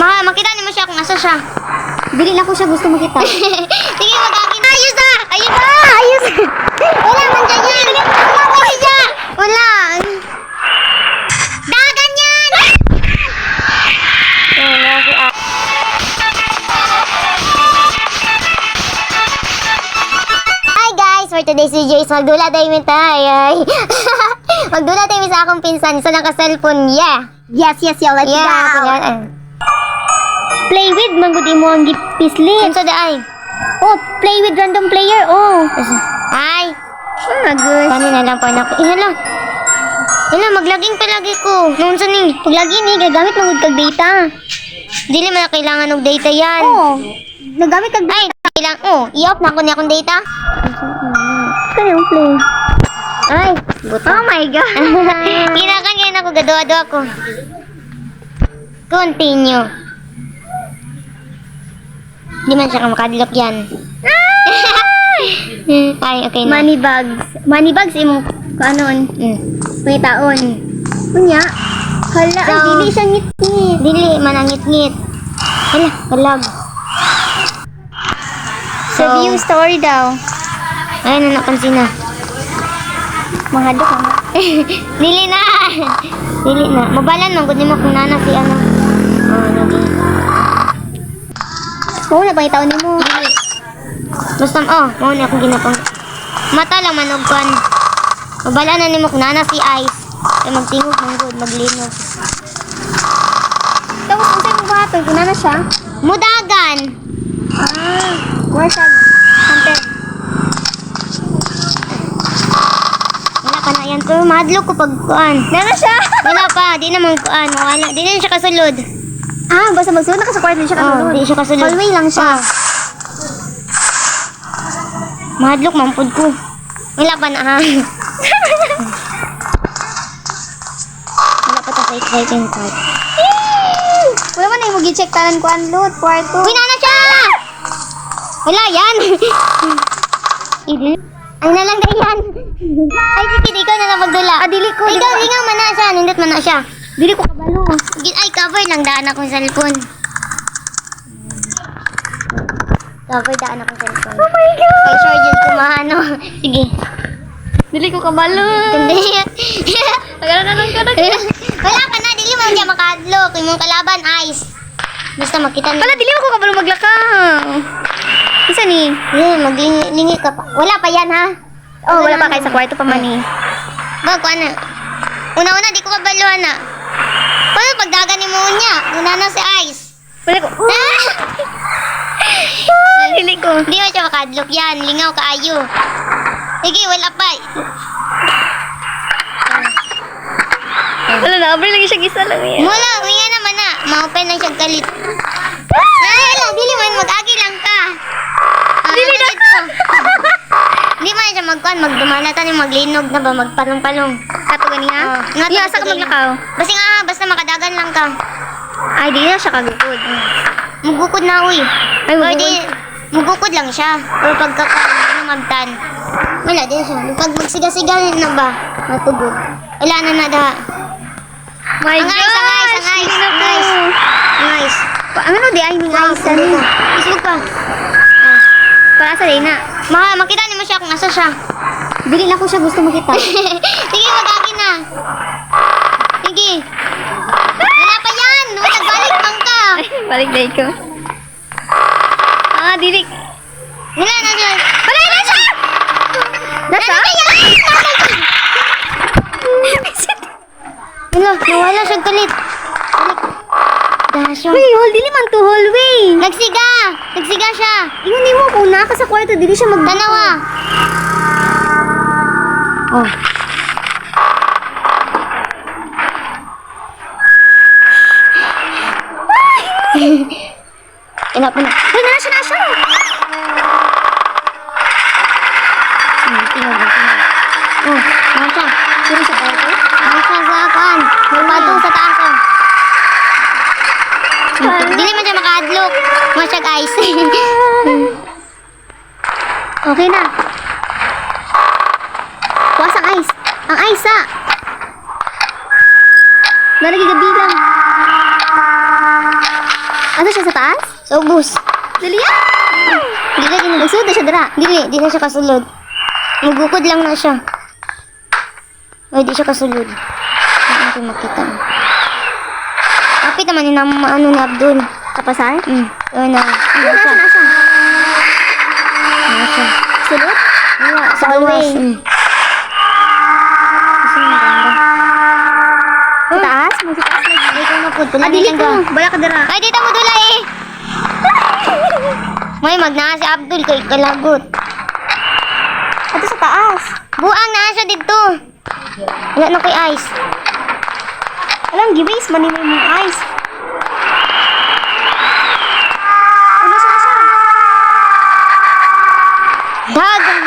Makita niyo mo siya kung asa siya. Dili na ko siya gusto makita. Sige, mag-akin. Ayos na! Ayos na! Ayos! Wala man dyan yan! Wala man siya! Wala! Dagan yan! Hi guys! For today's video is magdula tayo tayo. Magdula tayo sa akong pinsan. Isa lang ka-cellphone. Yeah! Yes, let's go. Play with manggudi mo ang gipislit. Unsa daay? Oh, play with random player. Oh. Ay. Agos. Paano na lang pa na ko? Hala. Hala, maglaging palagi ko. Noon sa ni, paglaging ni gagamit ng kag data. Dili man na kailangan og data yan. Oh. Nagamit kag Ay, kailangan. Oh, i-off na ko niya akong data. kayong play. Ay, buto. Oh my god. Kinakan ngayon ako, gado-ado ako. Continue. Di man siya makadlock yan. Ay, okay na. Money bags. Money bags imong kaanon. May taon. Kunya. Hala, So, ay dili siya ngit-ngit. Dili, manangit-ngit. Hala, kalag. Sa view story daw. Ay, napansin na. Mahadok ang Dili na. Dili na. Mabalan man, gud mo kung nana si ano. Oh, lagi. Oo na bang itaon nimo? Dili. Basta, mauna akong ginapang. Mata lang manugkan. Mabalan na nimo kung nana si Ice. Ay magtingog ng good, maglinog. Tapos unsay mo bahatol kuna na siya? Mudagan. Where siya? Hunter. Wala pa na yan. Pero madlok ko pag kuan. Nana siya? Wala pa, di naman kuan. Wala. Di na siya kasulod. Basta magsunod na ka sa kwarto din siya kasunod. Di siya kasulod. Hallway lang siya. Madlok, mampod ko. Wala pa na ha. Wala pa ta sa exciting part. Wala man na yung mag-check tanan ko ang load, kwarto. Uy, nana siya! Wala yan. Ay na lang na yan. Ay, sige, ikaw na lang magdula. Dili ko. Ikaw, lingaw man na siya. Nindot man na siya. Dili ko kabalo. Ay, cover lang daan akong cellphone. Cover daan akong cellphone. Oh my god! Kay sure dyan kumahano. Sige. Dili ko kabalo. Hindi. Magana na lang ka na. Wala ka na. Dili mo siya makadlock. Yung mong kalaban, Ice. Basta makita na. Wala, dili ko kabalo maglakaw. Isa ni? Maglingi ka pa. Wala pa yan, ha? Oh, wala pa kayo sa kwarto pa man eh. Bago, ano? Una-una, di ko kabaluhan na. Paano pagdagan ni mo niya? Una na si Ice. Wala ko. Dili ko. Hindi mo siya makadlock yan. Lingaw ka ayo. Sige, wala pa. Wala na, abri lagi siya gisa lang yan. Wala, umiya naman na. Ma-open lang siyang kalit. Ay, wala. Dili man, mag-agi lang ka. Dili na ka. Hindi man siya magkuhan. Magdumalatan yung maglinog na ba? Magpalong-palong. Kato gani ha? Nga, Iya, asa ka maglakaw? Basta makadagan lang ka. Ay, di na siya kagukod. Mugukod na, uy. Ay, Or mugukod. di, mugukod lang siya. Or pagkakaroon magtan. Wala din siya. Pag magsiga-siga na ba? Matugod. Wala na da. My Ang ice, ang ice, ang ice, ang ice. Ang ice. Ang ano di ay ning Wow, ice ani? Facebook pa. Para sa na. Makita niyo mo siya kung asa siya. Dili na ko siya gusto makita. Sige, mag-akin na. Sige. Wala pa yan. Nagbalik man ka. Balik day ko. Dili. Wala na siya. Wala na siya! Nasa? Wala, nawala siya galit. Dasyo. Uy, dili man to hallway. Nagsiga. Nagsiga siya. Ingon mo kung naka sa kwarto dili siya mag Tanawa. Oh. Wala pa na. Uy, na siya. Tingnan. Oh, nasa. Sino sa kwarto? Nasa sa kan. Magpato sa taas. Dili man siya maka-adlock. Masya guys. Okay na. Kuwas ang ice. Ang ice Nalagi gabi lang. Asa siya sa taas? Sa ubos. Dali yan! Dili, di na. Nagsunod na siya dira. Di na siya kasulod. Magukod lang na siya. Ay, di siya kasulod. Hindi natin makita. Kapit naman yun ang ano ni Abdul. Kapasar? Ayun na. Ano na siya? Ano siya? Sulot? Wala, sa hallway. gawas. Kasi maganda. Sa taas? May sa taas lagi. Ay, kung mapod. Wala Dili na ko. Bala ka dira. Ay, dito mo dula eh. May magnaa si Abdul kay kalagot. Ato sa taas. Buang na siya dito. Wala na ko'y ice. Alam, gibase, manimay mong ice. Ano siya siya? Dagan.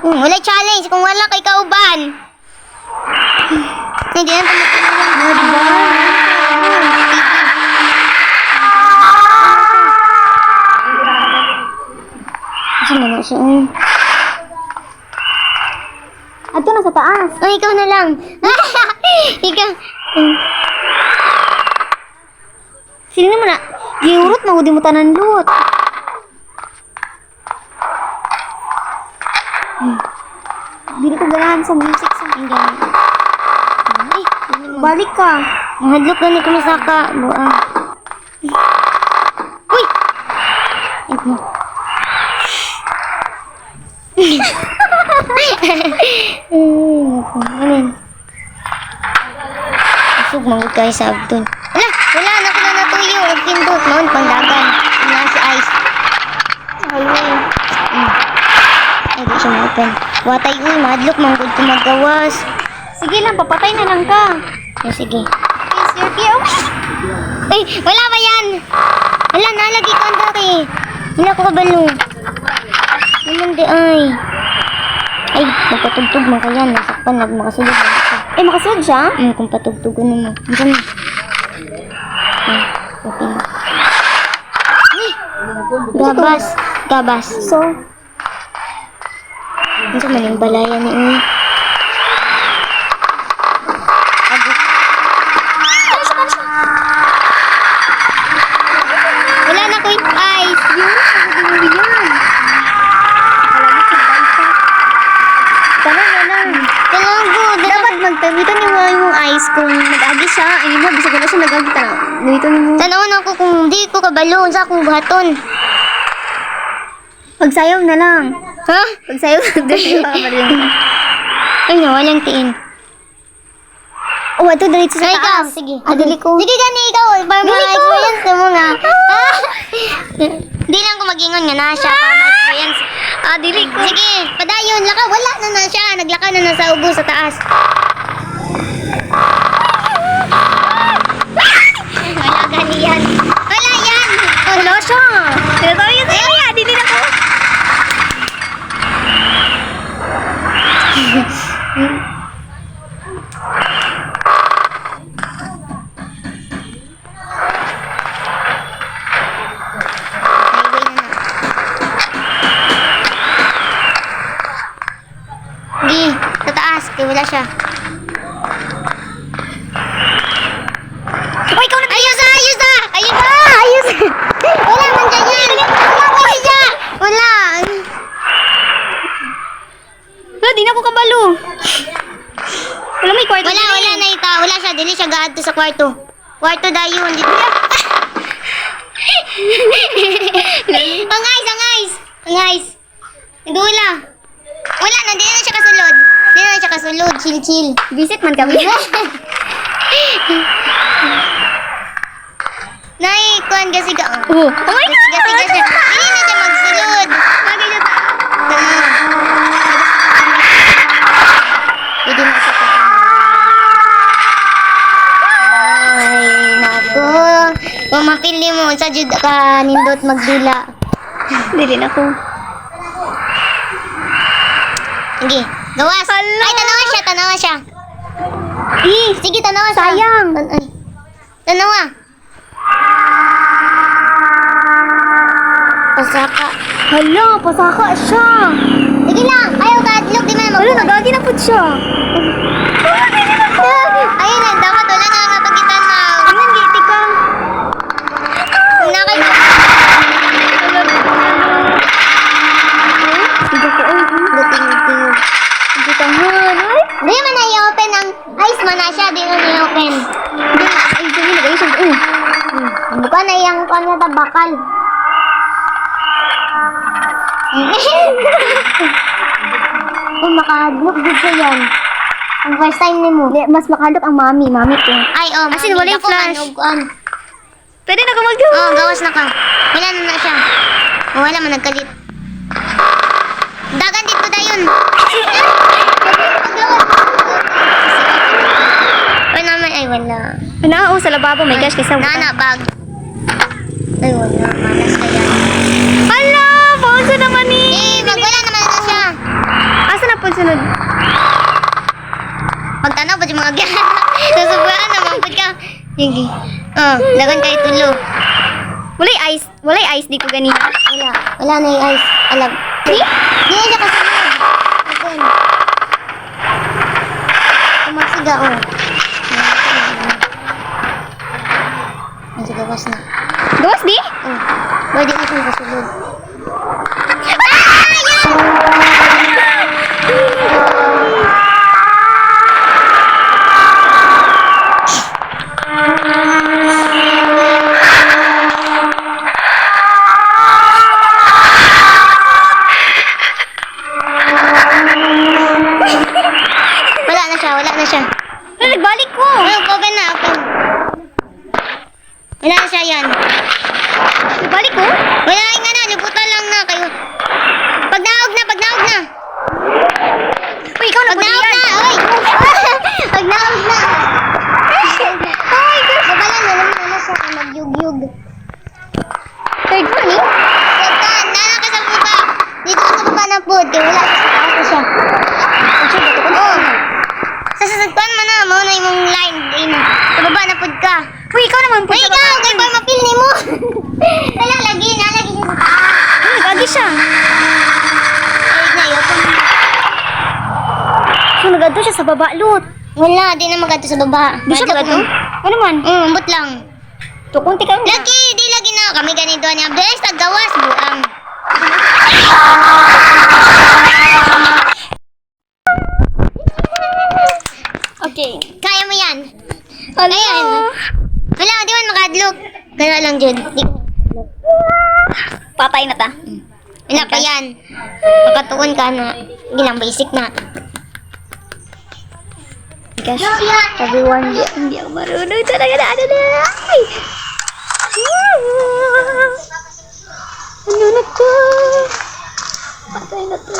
Wala challenge kung wala kay kauban. Hindi na tumatulungan. Kasi na siya. Ato na sa taas. Ay, ikaw na lang. Ikaw. Sino mo na? Giurot, mahudi mo tanan lot. Dili ko ganahan sa music sa Hanggang. Ay, balik ka. mahadlok na ni kumasaka. Buang. Uy! Ito. Alin? Isog manggod kayo sa Abdul. Wala na ko na natuyo. Huwag pindot. Maun pang dagan. Wala si Ice. Hallway. Ay, di siya ma-open. Watay, uy, madlok, manggod ko magawas. Sige lang, papatay na lang ka. Ay, sige. Is your key okay? Ay, wala ba yan? Wala, nalagi ko ang daki. Wala ko kabalo. Naman di ay. Ay, magpatugtog man kaya. Nasakpan, makasulog na siya. Eh, makasunod siya? Kung patugtog ko naman. Diyan na. Ay, okay na. Ay, gabas. Gabas. So, Ano sa maling balaya ni Uy? Wala na ko yung ice. tara na lang. Talago. Dapat magtamitan ni mo yung ice kung nag-agi siya. Ay, mo, bisa ko na siya nag-agi ka na. Gamitan mo. Tanawin ako kung di ko kabalo. Sa akong buhaton. Pagsayaw na lang. Ha? Pagsayaw na din. Ay, walang tiin. Oh, ito diretso sa Ay, ikaw. taas. Sige. Adili ko. Sige, gani ikaw. Para Dili ko. ma-experience mo nga. Di lang ko mag-ingon nga na siya para ma-experience. Dili ko. Sige, padayon. Laka, wala na siya. Naglaka na sa ubo sa taas. Wala gani yan. Wala yan. Wala siya. Ito yun. Ay, adili na ko. Highway na na. Di, sa taas. Kaya wala siya. Uy, ikaw na. Ayos na! Ayos na! Ayos na! Ayos na! Wala man dyan yan! Wala man dyan! Wala! Di na ko kabalo. Wala may kwarto. Wala na ita. Wala siya. Dili siya gaad to sa kwarto. Kwarto dayon. Dito niya. Ang ice! Ang ice! Ang ice! Nagula. Wala na. Di na siya kasulod. Di na siya kasulod. Chill, chill. Visit man kami. Nay, kuhan kasi ka. Oh my God! Sige siya. Hindi na siya magsulod. Bagay na ta. Hindi na siya ay, nako. Kung mapili mo, sa jud ka nindot magdula. Dili na ko. Sige, gawas. Hala. Ay, tanawa siya, tanawa siya. Sige, tanawa siya. Sayang. Ay, tanawa. Pasaka. Hala, pasaka siya. Sige lang, ayaw ka adlog, di man Wala, magbuhat. nagagi na po siya. Ayun na, dapat wala na nga pagitan na. Anong iyang ano ta bakal. Kung makahadlok dito yan. Ang first time ni mo. Di, mas makadok ang mami ko. Ay, oh, As in, wala yung flash. Pwede na ka mag Oh, gawas na ka. Wala na siya. Oh, wala man nagkalit. Dagan dito dayon. Ay naman, ay wala. Ano, sa lababo, my gosh, kaysa Nana, bag. Ay wala, malas ka yan. Hala, pauso naman Eh, wala naman na siya. Asa na po sunod? Pagtanaw pa si mga gyan. Nasuburan naman po ka. Sige. Oh, lagan kayo tulo. Walay ice, di ko ganina. Wala na yung ice. Alam. See? Di na siya kasunod. Again. Kumagsiga, oh. Sige, gawas na. Gawas di? Oh. Pwede na siya kasunod. Wala na siya. Ano, nagbalik ko. Open na, open. Wala na siya yan. Nagbalik ko? Wala nga na, libutan lang na kayo. Pag naog na. Uy, ikaw na po Pag naog yan. na, oy. Pag naog na. Ay, kabala na naman siya mag-yug-yug. Third one, eh? Teka, nana ka sa baba. Dito ka sa baba ng food. Kaya wala sa siya. Oh. Sa sasagpan mo na, mo na yung line. Din. Sa baba na food ka. Uy, ikaw naman po. Uy, ikaw! Kaya pa mapil ni mo. Wala, lagi siya sa taas. Ay, nagagi siya. Ay, na yun. So, nagadto siya sa baba, Lut. Wala, di na magato sa baba. Di siya magadto? Ano man? Ambot lang. To, kunti ka na. Lagi, di lagi na. Kami ganito ni Abdel. Tagawas, buang. Okay. Kaya mo yan. Ano? Ayan. Wala, di man makadlok. Kaya lang, Jud. Patay na ta. Wala pa yan. Pagkatuon ka na. Gilang basic na. Gosh, everyone, hindi ako marunong talaga na ano na. Ay! Ano na to? Patay na to.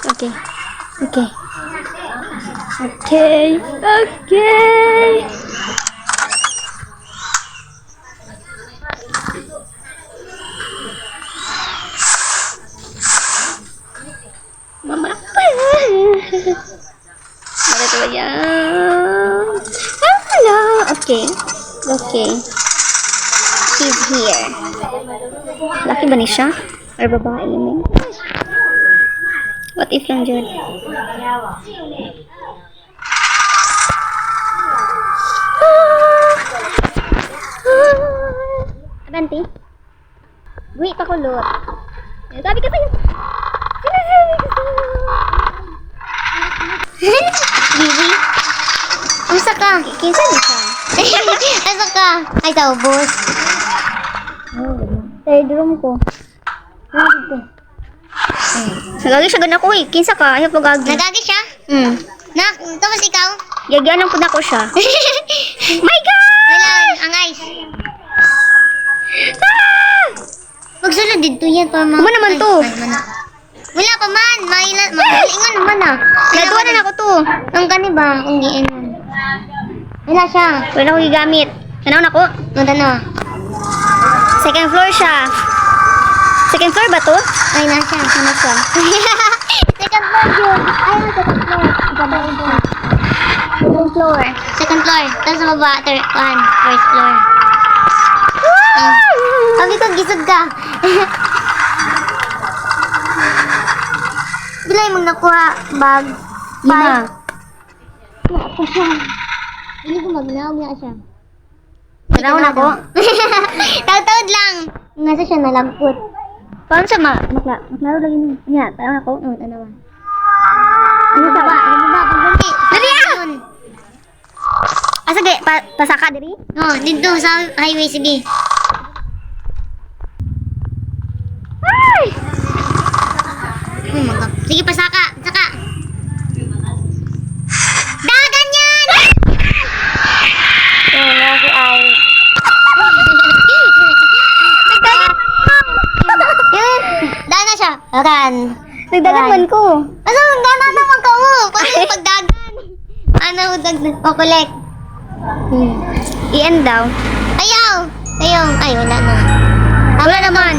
Okay. Okay. Okay. Okay. Mama apa ya? Mana tu yan? Hello. Okay. Okay. She's here. Laki ba ni siya? Or babae yun? What if lang dyan? Abanti? Wait, pakulot. Sabi ka sa'yo. Sinasabi ko sa'yo. Bibi? Asa ka? Kinsa ni siya? Asa ka? Ay, sa ubos. Third room ko. Nagagi siya gana ko eh. Kinsa ka? Ayaw pagagi. Nagagi siya? Tapos ikaw? Gagyanan po na ko siya. My God! Wala, ang ice. Magsunod dito yan pa mga... Uma naman to. Wala pa man. Mahilingan naman ah. Natuwa na ako to. Ang gani ba? Kung giinan. Wala siya. Wala akong gigamit. Tanaw na ko. Nanda na. Second floor siya. Second floor ba to? Ay, nasa. Ano siya? Second floor yun. Ay, second floor. Second floor. Second floor. Tapos sa baba, first floor. Sabi ko, gisod ka. Bilay mong nakuha, bag. Lima. Wala pa siya. Hindi ko magnaw niya siya. Tanaw na ko. Taud-taud lang. Nga siya nalagpot. Paano siya maklaro lagi niya? Nya, tanaw na ko. Ano ba? Ano sa ba? Ano ba? Pagdali. Dali ah! Asa di? Pasaka diri? Oh, dito sa highway, sige. Ay! Oh my God. Sige, pasaka. Saka. Dagan yan! Wala si ay. Nagdagan Daan na siya. Akan. Nagdagan man ko. Asa, nagdagan naman ka mo. Paano yung pagdagan? Ano, dagdag. O, collect. I-end daw. Ayaw. Ayaw. Ay, wala na. Wala naman.